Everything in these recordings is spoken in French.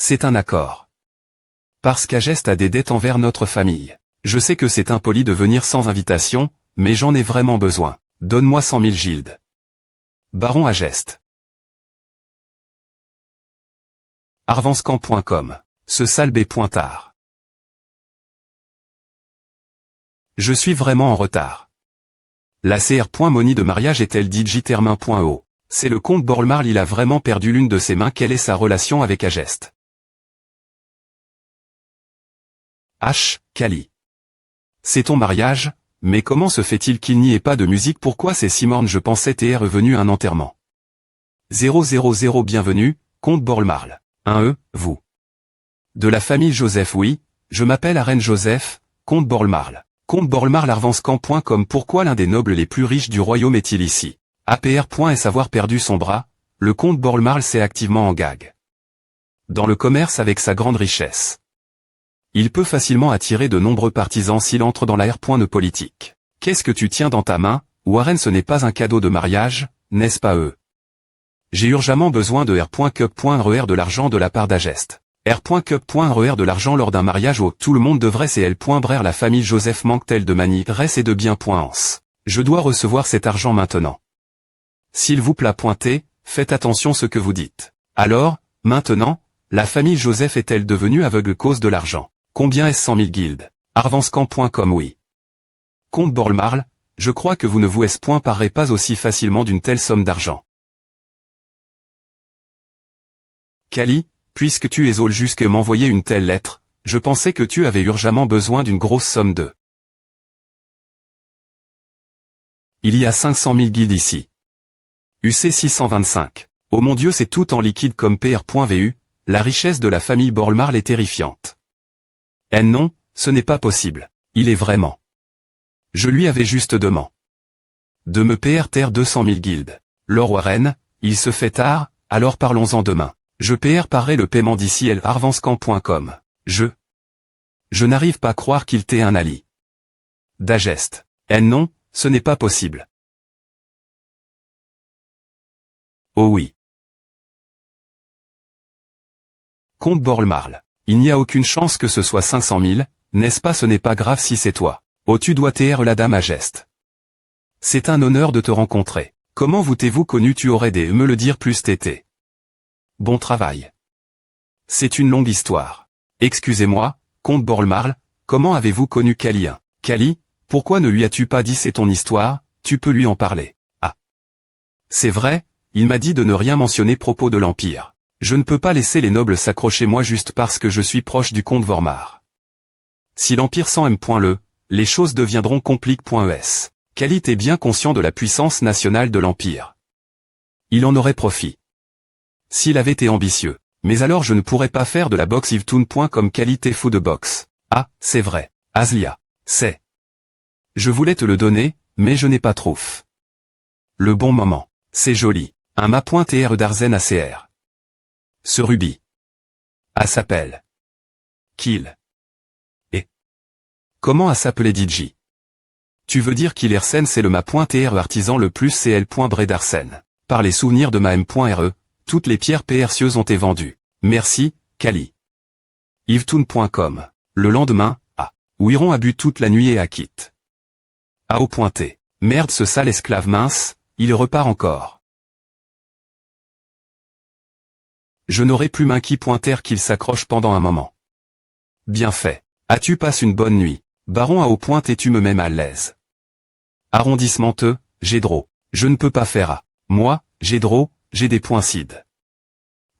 C'est un accord. Parce qu'Agest a des dettes envers notre famille. Je sais que c'est impoli de venir sans invitation, mais j'en ai vraiment besoin. Donne-moi 100 000 gildes. Baron Agest. Arvanscamp.com. Ce sale B pointard. Je suis vraiment en retard. La CR.Money de mariage est-elle digitermain.o? C'est le comte Borlmarl, il a vraiment perdu l'une de ses mains. Quelle est sa relation avec Agest? H. Kali. C'est ton mariage, mais comment se fait-il qu'il n'y ait pas de musique? Pourquoi c'est si morne? Je pensais t'es revenu à un enterrement. 000 bienvenue, comte Borlmarl. Vous. De la famille Joseph? Oui, je m'appelle Arène Joseph, comte Borlmarl. Comte Borlmarl, Arvanscamp.com. Pourquoi l'un des nobles les plus riches du royaume est-il ici? APR. Avoir perdu son bras, le comte Borlmarl s'est activement en gag. Dans le commerce avec sa grande richesse. Il peut facilement attirer de nombreux partisans s'il entre dans la R. politique. Qu'est-ce que tu tiens dans ta main, Warren? Ce n'est pas un cadeau de mariage, n'est-ce pas eux? J'ai urgemment besoin de R.Cup.RER de l'argent de la part d'Agest. R.Cup.RER de l'argent lors d'un mariage où tout le monde devrait c'est L.Brer. La famille Joseph manque-t-elle de manigresse et de biens.ans? Je dois recevoir cet argent maintenant. S'il vous plaît, faites attention ce que vous dites. Alors, maintenant, la famille Joseph est-elle devenue aveugle cause de l'argent? Combien est-ce? 100 000 guildes. Arvanscamp.com. Oui. Comte Borlmarl, je crois que vous ne vous parerez pas aussi facilement d'une telle somme d'argent. Kali, puisque tu es jusque m'envoyer une telle lettre, je pensais que tu avais urgemment besoin d'une grosse somme de. Il y a 500 000 guildes ici. UC 625. Oh mon Dieu, c'est tout en liquide comme PR.vu, la richesse de la famille Borlmarl est terrifiante. Non, ce n'est pas possible. Il est vraiment. Je lui avais juste demandé de me PR 200 000 guildes. Lord Warren, il se fait tard, alors parlons-en demain. Je parerai le paiement d'ici Arvanscamp.com. Je n'arrive pas à croire qu'il t'ait un ali. D'Agest. Non, ce n'est pas possible. Oh oui. Comte Borlmarl. Il n'y a aucune chance que ce soit 500 000, n'est-ce pas? Ce n'est pas grave si c'est toi. Oh, tu dois taire la dame Agest. C'est un honneur de te rencontrer. Comment vous t'es-vous connu? Tu aurais des me le dire plus tété. Bon travail. C'est une longue histoire. Excusez-moi, comte Borlmarl, comment avez-vous connu Kali? Kali, pourquoi ne lui as-tu pas dit c'est ton histoire? Tu peux lui en parler. Ah. C'est vrai, il m'a dit de ne rien mentionner propos de l'Empire. Je ne peux pas laisser les nobles s'accrocher moi juste parce que je suis proche du comte Borlmarl. Si l'Empire s'en aime, les choses deviendront compliquées.es. Kali est bien conscient de la puissance nationale de l'Empire. Il en aurait profit. S'il avait été ambitieux. Mais alors je ne pourrais pas faire de la boxe Yvetoon.com. Kali t'es fou de boxe. Ah, c'est vrai. Aslia. C'est. Je voulais te le donner, mais je n'ai pas trouf. Le bon moment. C'est joli. Un ma.tr d'Arzen ACR. Ce rubis. A s'appelle. Kill. Et. Comment a s'appelé DJ? Tu veux dire qu'il Ersen c'est le ma.tr artisan le plus cl.bre d'Arsen. Par les souvenirs de ma m.re, toutes les pierres précieuses ont été vendues. Merci, Kali. Yvetoon.com. Le lendemain, Ouiron a bu toute la nuit et a quitte. A.O.T. Merde, ce sale esclave mince, il repart encore. Je n'aurai plus Minky.r qu'il s'accroche pendant un moment. Bien fait. As-tu passé une bonne nuit? Baron A.O. et tu me mets à l'aise. Arrondissement Gédro. Je ne peux pas faire à. Moi, Gédro, j'ai des points cid.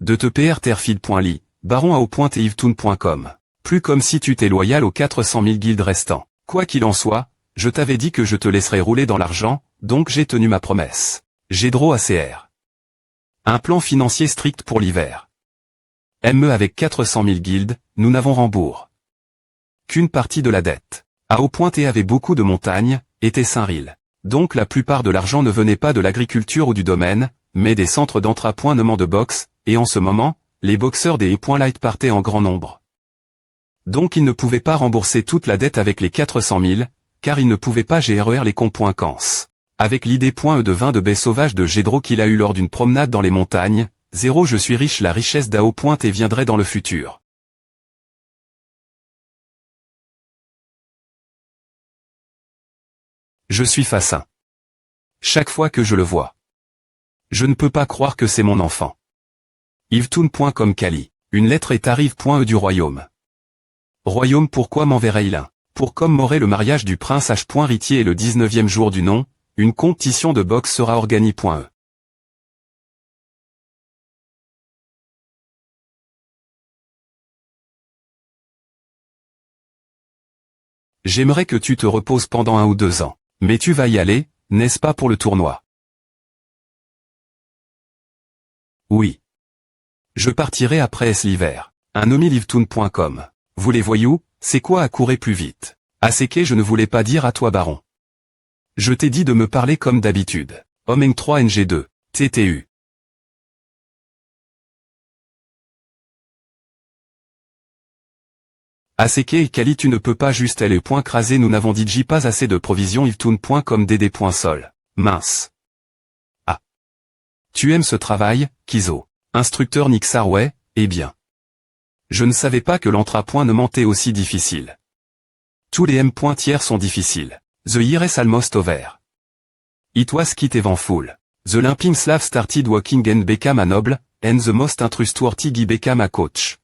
De te prterfid.ly, Baron A.O. et Yvetoon.com. Plus comme si tu t'es loyal aux 400 000 guildes restants. Quoi qu'il en soit, je t'avais dit que je te laisserais rouler dans l'argent, donc j'ai tenu ma promesse. Gédro ACR. Un plan financier strict pour l'hiver. ME avec 400 000 guildes, nous n'avons rembourse qu'une partie de la dette. A.O. avait beaucoup de montagnes, était Saint-Ril. Donc la plupart de l'argent ne venait pas de l'agriculture ou du domaine, mais des centres d'entraînement de boxe, et en ce moment, les boxeurs des E.Light partaient en grand nombre. Donc ils ne pouvaient pas rembourser toute la dette avec les 400 000, car ils ne pouvaient pas gérer les comptes. Avec l'idée .e de vin de baie sauvage de Gédro qu'il a eu lors d'une promenade dans les montagnes, 0 Je suis riche. La richesse d'Ao pointe et viendrait dans le futur. Je suis fascin. Chaque fois que je le vois. Je ne peux pas croire que c'est mon enfant. Yvetoon.com Kali. Une lettre est arrive.e du royaume. Royaume pourquoi m'enverrait-il un? Pour commémorer le mariage du prince H. Ritier et le 19e jour du nom, une compétition de boxe sera organisée.e. J'aimerais que tu te reposes pendant 1 ou 2 ans. Mais tu vas y aller, n'est-ce pas pour le tournoi? Oui. Je partirai après l'hiver. Un nommé Yvetoon.com. Vous les voyous, c'est quoi à courir plus vite? Aseke je ne voulais pas dire à toi baron. Je t'ai dit de me parler comme d'habitude. Homeng 3 NG2. TTU. Aseke et Kali tu ne peux pas juste aller. Crasé nous n'avons dit pas assez de provisions Yvetoon.com DD.sol. Mince. Ah. Tu aimes ce travail, Kizo? Instructeur Nixar ouais, eh bien. Je ne savais pas que l'entrapoint ne mentait aussi difficile. Tous les M pointières sont difficiles. The year is almost over. It was kit eventful. The limping slave started walking and became a noble, and the most untrustworthy became a coach.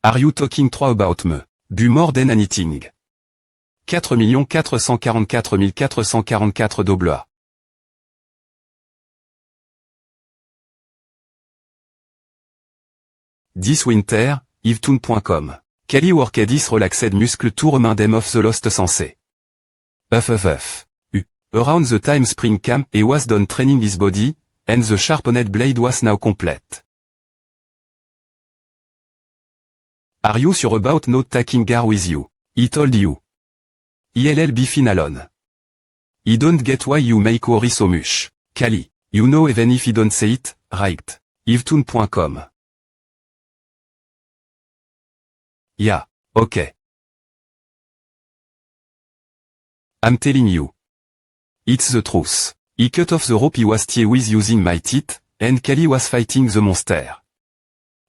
Are you talking true about me? Do more than anything. 4 444 444 Dobloa. This winter, Yvetoon.com. Kali worked his relaxed muscle to remind them of the lost sensei. Around the time spring camp he was done training his body, and the sharpened blade was now complete. Are you sure about not taking her with you? He told you. I'll be fine alone. I don't get why you make worry so much. Kali, you know even if I don't say it, right? Yvetoon.com. Yeah, okay. I'm telling you. It's the truth. He cut off the rope he was tied with using my teeth, and Kali was fighting the monster.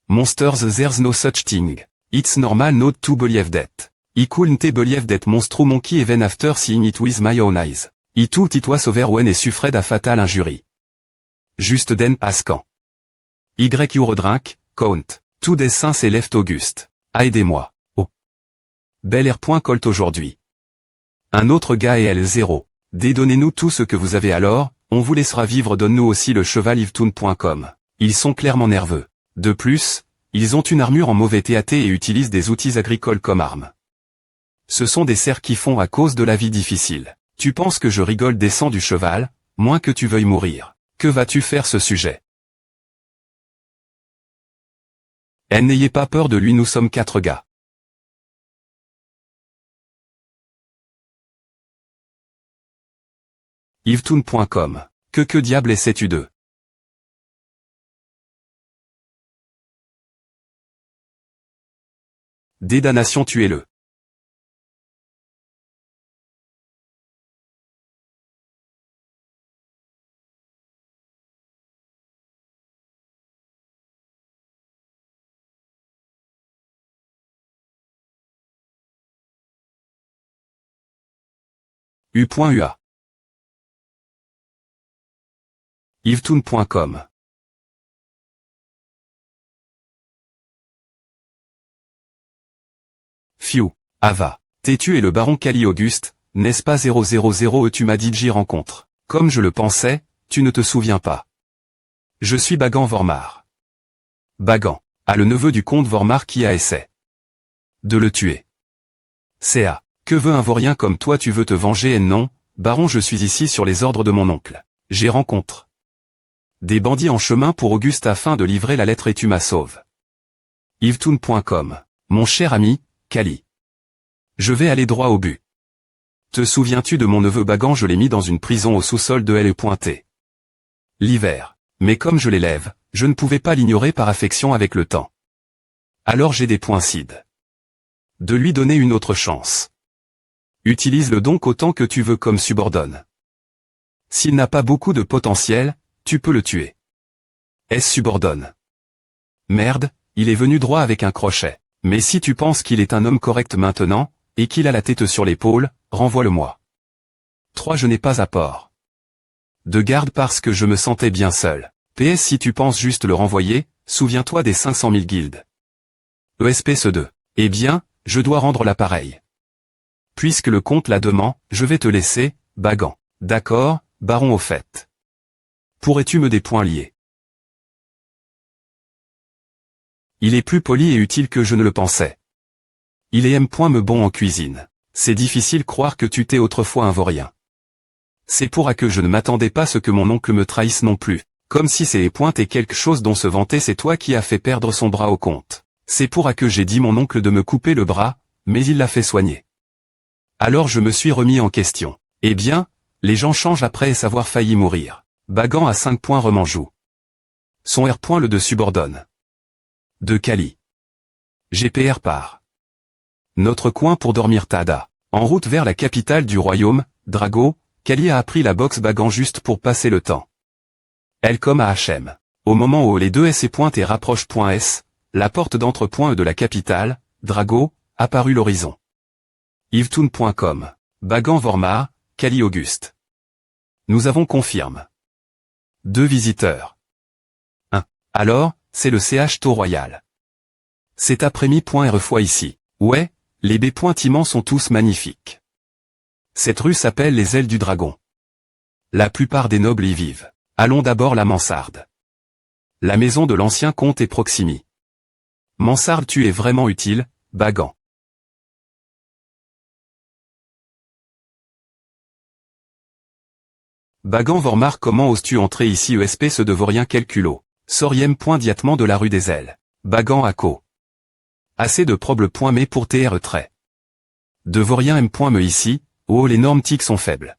Monsters there's no such thing. It's normal not to believe that. He couldn't believe that monster monkey even after seeing it with my own eyes. He thought it was over when he suffered a fatal injury. Just then askan. Y you drink, count. 2 days since he left August. Aidez-moi. Oh. Bel-Air.colt aujourd'hui. Un autre gars et L0. Dédonnez-nous tout ce que vous avez alors, on vous laissera vivre. Donne-nous aussi le cheval Yvetoon.com. Ils sont clairement nerveux. De plus, ils ont une armure en mauvais TAT et utilisent des outils agricoles comme armes. Ce sont des cerfs qui font à cause de la vie difficile. Tu penses que je rigole des sangs du cheval, moins que tu veuilles mourir. Que vas-tu faire ce sujet? N'ayez pas peur de lui, nous sommes 4 gars. Yvetoon.com. Que diable essaies-tu de? Dédamnation tuez-le. U.UA. Yvetoon.com. Fiu. Ava. T'es-tu et le baron Kali Auguste, n'est-ce pas 000 tu m'as dit j'y rencontre. Comme je le pensais, tu ne te souviens pas. Je suis Bagan Vormar. Bagan. A le neveu du comte Vormar qui a essayé de le tuer. C.A. Que veut un vaurien comme toi? Tu veux te venger? Et non, baron, je suis ici sur les ordres de mon oncle. J'ai rencontre des bandits en chemin pour Auguste afin de livrer la lettre et tu m'as sauve. Yvetoon.com. Mon cher ami, Kali. Je vais aller droit au but. Te souviens-tu de mon neveu Bagan? Je l'ai mis dans une prison au sous-sol de L.T. L'hiver. Mais comme je l'élève, je ne pouvais pas l'ignorer par affection avec le temps. Alors j'ai des points de lui donner une autre chance. Utilise-le donc autant que tu veux comme subordonne. S'il n'a pas beaucoup de potentiel, tu peux le tuer. S subordonne. Merde, il est venu droit avec un crochet. Mais si tu penses qu'il est un homme correct maintenant, et qu'il a la tête sur l'épaule, renvoie-le-moi. 3. Je n'ai pas apport de garde parce que je me sentais bien seul. PS si tu penses juste le renvoyer, souviens-toi des 500 000 guildes. ESPCE2. Eh bien, je dois rendre l'appareil. Puisque le comte la demande, je vais te laisser, Bagan. D'accord, baron au fait. Pourrais-tu me des points liés? Il est plus poli et utile que je ne le pensais. Il est me bon en cuisine. C'est difficile croire que tu t'es autrefois un vaurien. C'est pour à que je ne m'attendais pas ce que mon oncle me trahisse non plus. Comme si ces pointes et quelque chose dont se vanter c'est toi qui as fait perdre son bras au comte. C'est pour à que j'ai dit mon oncle de me couper le bras, mais il l'a fait soigner. Alors je me suis remis en question. Eh bien, les gens changent après savoir failli mourir. Bagan à 5 points remanjou. Son R. Le de subordonne. De Kali. GPR part. Notre coin pour dormir Tada. En route vers la capitale du royaume, Drago, Kali a appris la boxe Bagan juste pour passer le temps. Elle comme à HM. Au moment où les deux S et pointe et rapproche.S, la porte d'entre-point de la capitale, Drago, apparut l'horizon. Yvetoon.com. Bagan Vormar, Kali Auguste. Nous avons confirme. 2 visiteurs. 1. Alors, c'est le CH Taux Royal. Cet après-midi. Fois ici. Ouais, les bâtiments sont tous magnifiques. Cette rue s'appelle les ailes du dragon. La plupart des nobles y vivent. Allons d'abord la mansarde. La maison de l'ancien comte est proximi. Mansarde tu es vraiment utile, Bagan. Bagan Vormar comment oses-tu entrer ici espèce de vaurien quel culot. Soriem. Diatement de la rue des ailes. Bagan Ako. Assez de proble. Mais pour TR trait. De vaurien me ici, oh les normes tics sont faibles.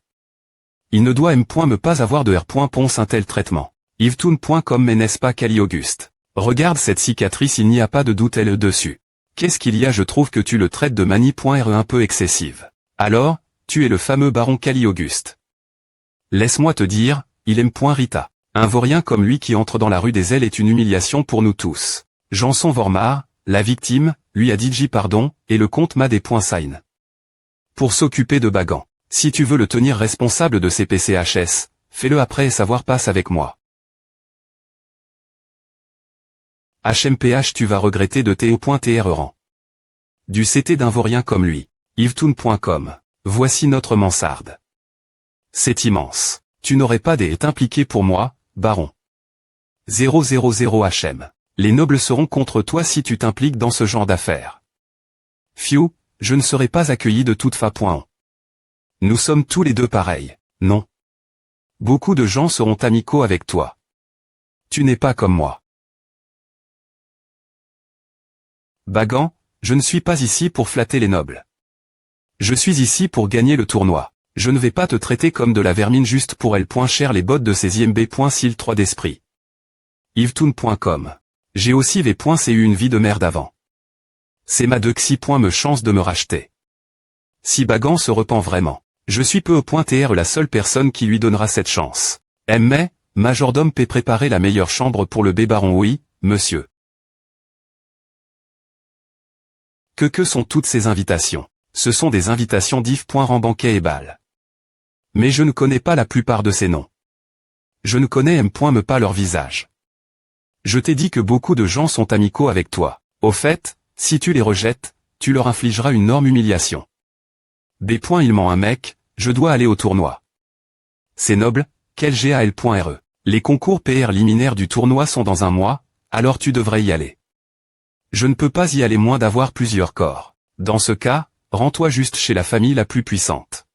Il ne doit me pas avoir de R. Ponce un tel traitement. Yvetoon.com mais n'est-ce pas Kali Auguste? Regarde cette cicatrice il n'y a pas de doute elle dessus. Qu'est-ce qu'il y a je trouve que tu le traites de manie.R un peu excessive. Alors, tu es le fameux baron Kali Auguste. Laisse-moi te dire, il aime Rita. Un vaurien comme lui qui entre dans la rue des ailes est une humiliation pour nous tous. Janson Vormar, la victime, lui a dit pardon, et le comte m'a des points sign. Pour s'occuper de Bagan. Si tu veux le tenir responsable de ces PCHS, fais-le après et savoir passe avec moi. HMPH tu vas regretter de Théo.tr rang. Du CT d'un vaurien comme lui. Yvetoon.com. Voici notre mansarde. C'est immense. Tu n'aurais pas des impliqués pour moi, baron. 000 HM. Les nobles seront contre toi si tu t'impliques dans ce genre d'affaires. Fiu, je ne serai pas accueilli de toute façon. Nous sommes tous les deux pareils, non? Beaucoup de gens seront amicaux avec toi. Tu n'es pas comme moi. Bagan, je ne suis pas ici pour flatter les nobles. Je suis ici pour gagner le tournoi. Je ne vais pas te traiter comme de la vermine juste pour elle. Cher les bottes de ces IMB. S'il 3 d'esprit. Yvetoon.com. J'ai aussi eu une vie de merde avant. C'est ma Dexy. Me chance de me racheter. Si Bagan se repent vraiment, je suis peu au point TR la seule personne qui lui donnera cette chance. Mais, majordome peut préparer la meilleure chambre pour le baron oui, monsieur. Que sont toutes ces invitations? Ce sont des invitations d'Yves. Rambanquet et Bal. Mais je ne connais pas la plupart de ces noms. Je ne connais pas leur visage. Je t'ai dit que beaucoup de gens sont amicaux avec toi. Au fait, si tu les rejettes, tu leur infligeras une énorme humiliation. Il ment un mec, je dois aller au tournoi. C'est noble, quel GAL.RE. Les concours PR liminaires du tournoi sont dans un mois, alors tu devrais y aller. Je ne peux pas y aller moins d'avoir plusieurs corps. Dans ce cas, rends-toi juste chez la famille la plus puissante.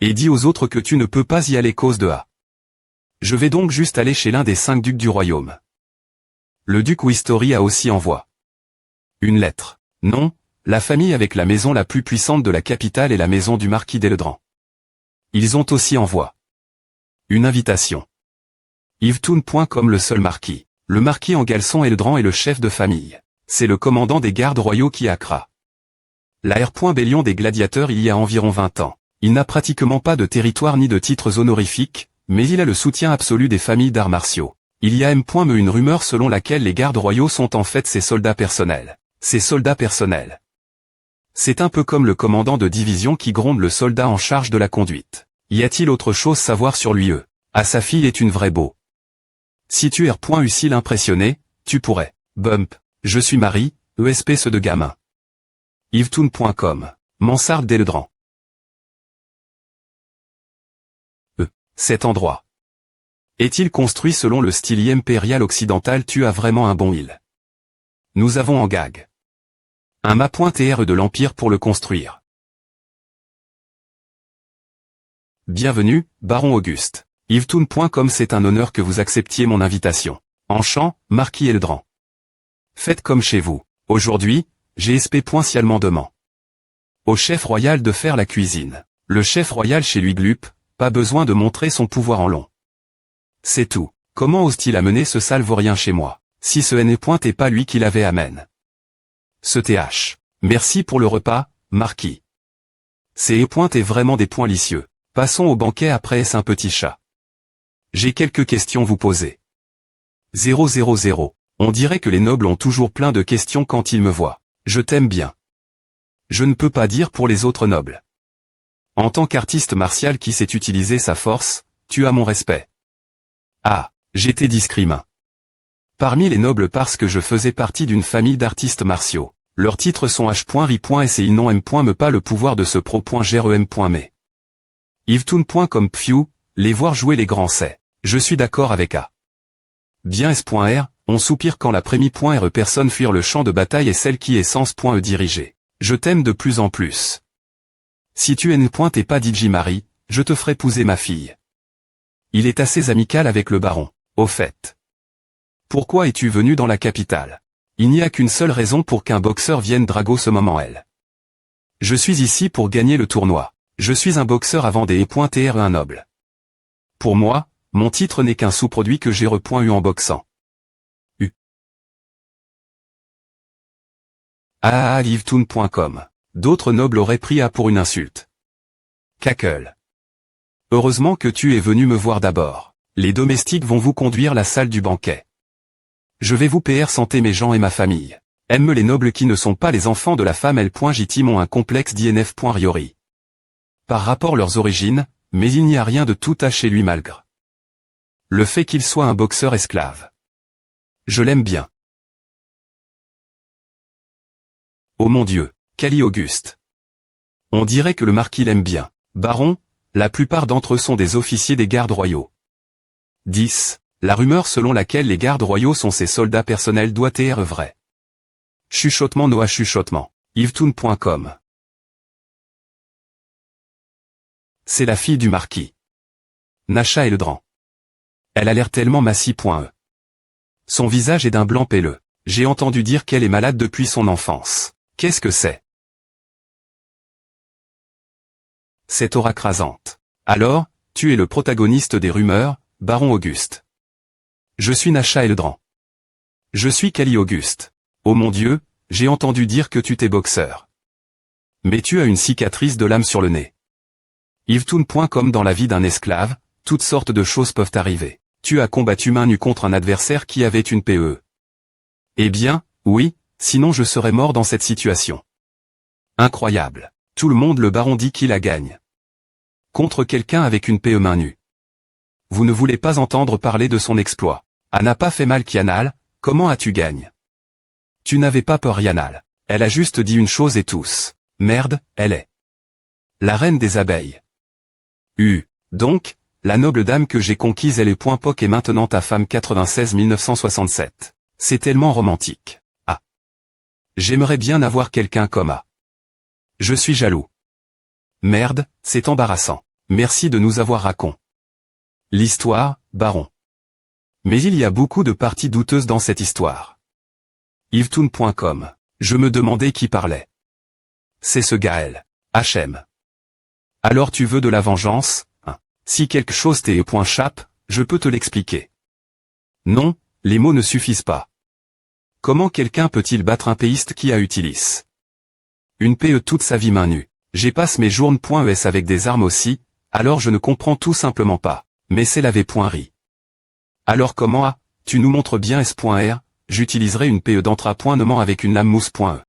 Et dis aux autres que tu ne peux pas y aller cause de A. Je vais donc juste aller chez l'un des 5 ducs du royaume. Le duc Wistori a aussi envoie une lettre. Non, la famille avec la maison la plus puissante de la capitale est la maison du marquis d'Eldran. Ils ont aussi envoie une invitation. Yvetoon.com le seul marquis. Le marquis en Galson Eldran est le chef de famille. C'est le commandant des gardes royaux qui accra. La R.Bellion des gladiateurs il y a environ 20 ans. Il n'a pratiquement pas de territoire ni de titres honorifiques, mais il a le soutien absolu des familles d'arts martiaux. Il y a me une rumeur selon laquelle les gardes royaux sont en fait ses soldats personnels. Ses soldats personnels. C'est un peu comme le commandant de division qui gronde le soldat en charge de la conduite. Y a-t-il autre chose à savoir sur lui Ah, sa fille est une vraie beau. Si tu es impressionné, tu pourrais. Bump. Je suis Marie, espèce de gamin. Yvetoon.com. Mansarde d'Eledran. Cet endroit. Est-il construit selon le style impérial occidental? Tu as vraiment un bon île. Nous avons en gag un map.tr de l'Empire pour le construire. Bienvenue, Baron Auguste. Yvetoon.com. C'est un honneur que vous acceptiez mon invitation. Enchant, Marquis Eldran. Faites comme chez vous. Aujourd'hui, j'ai spécialement demandé au chef royal de faire la cuisine. Le chef royal chez lui glup, pas besoin de montrer son pouvoir en long. C'est tout. Comment ose-t-il amener ce salvaurien chez moi? Si ce n'est pas lui qui l'avait amène. Ce th. Merci pour le repas, Marquis. Ces est vraiment des points licieux. Passons au banquet après. Est-ce un petit chat? J'ai quelques questions vous poser. 000. On dirait que les nobles ont toujours plein de questions quand ils me voient. Je t'aime bien. Je ne peux pas dire pour les autres nobles. En tant qu'artiste martial qui sait utiliser sa force, tu as mon respect. Ah, j'étais discrimin. Parmi les nobles parce que je faisais partie d'une famille d'artistes martiaux. Leurs titres sont H.Ri.S et ils n'ont me pas le pouvoir de ce pro.grem.me. Yvetoon.com. Pfiou, les voir jouer les grands c'est. Je suis d'accord avec A. Bien S.R, on soupire quand la prémie.re personne fuir le champ de bataille et celle qui est sens.e dirigée. Je t'aime de plus en plus. Si tu n'es pas DJ Marie, je te ferai épouser ma fille. Il est assez amical avec le baron. Au fait. Pourquoi es-tu venu dans la capitale? Il n'y a qu'une seule raison pour qu'un boxeur vienne drago ce moment elle. Je suis ici pour gagner le tournoi. Je suis un boxeur avant des e.tr un noble. Pour moi, mon titre n'est qu'un sous-produit que j'ai eu en boxant. Yvetoon.com. D'autres nobles auraient pris A pour une insulte. Cackle. Heureusement que tu es venu me voir d'abord. Les domestiques vont vous conduire la salle du banquet. Je vais vous PR santé mes gens et ma famille. Aime les nobles qui ne sont pas les enfants de la femme L.J.T. ont un complexe d'INF.Riori. Par rapport leurs origines, mais il n'y a rien de tout à chez lui malgré le fait qu'il soit un boxeur esclave. Je l'aime bien. Oh mon Dieu, Cali Auguste. On dirait que le marquis l'aime bien. Baron, la plupart d'entre eux sont des officiers des gardes royaux. 10. La rumeur selon laquelle les gardes royaux sont ses soldats personnels doit être vraie. Chuchotement Noah chuchotement. Yvetoon.com. C'est la fille du marquis. Nasha Eldran. Elle a l'air tellement massie.e. Son visage est d'un blanc pelleux. J'ai entendu dire qu'elle est malade depuis son enfance. Qu'est-ce que c'est? Cette aura crasante. Alors, tu es le protagoniste des rumeurs, Baron Auguste. Je suis Nasha Eldran. Je suis Cali Auguste. Oh mon Dieu, j'ai entendu dire que tu t'es boxeur. Mais tu as une cicatrice de lame sur le nez. Yvetoon.com. Dans la vie d'un esclave, toutes sortes de choses peuvent arriver. Tu as combattu main nue contre un adversaire qui avait une PE. Eh bien, oui, sinon je serais mort dans cette situation. Incroyable. Tout le monde le baron dit qu'il la gagne. Contre quelqu'un avec une PE main nue. Vous ne voulez pas entendre parler de son exploit. A n'a pas fait mal Kianal, comment as-tu gagné? Tu n'avais pas peur Yanal. Elle a juste dit une chose et tous. Merde, elle est la reine des abeilles. Donc, la noble dame que j'ai conquise elle est .poc et maintenant ta femme 96 1967. C'est tellement romantique. Ah. J'aimerais bien avoir quelqu'un comme A. Je suis jaloux. Merde, c'est embarrassant. Merci de nous avoir raconté l'histoire, baron. Mais il y a beaucoup de parties douteuses dans cette histoire. Yvetoon.com. Je me demandais qui parlait. C'est ce Gaël. HM. Alors tu veux de la vengeance, hein? Si quelque chose t'est .chape, je peux te l'expliquer. Non, les mots ne suffisent pas. Comment quelqu'un peut-il battre un péiste qui a utilisé une PE toute sa vie main nue? J'ai passe mes journées.es avec des armes aussi, alors je ne comprends tout simplement pas. Mais c'est la V.ri. Alors comment Tu nous montres bien S.R, j'utiliserai une PE d'entra.noment avec une lame mousse.e.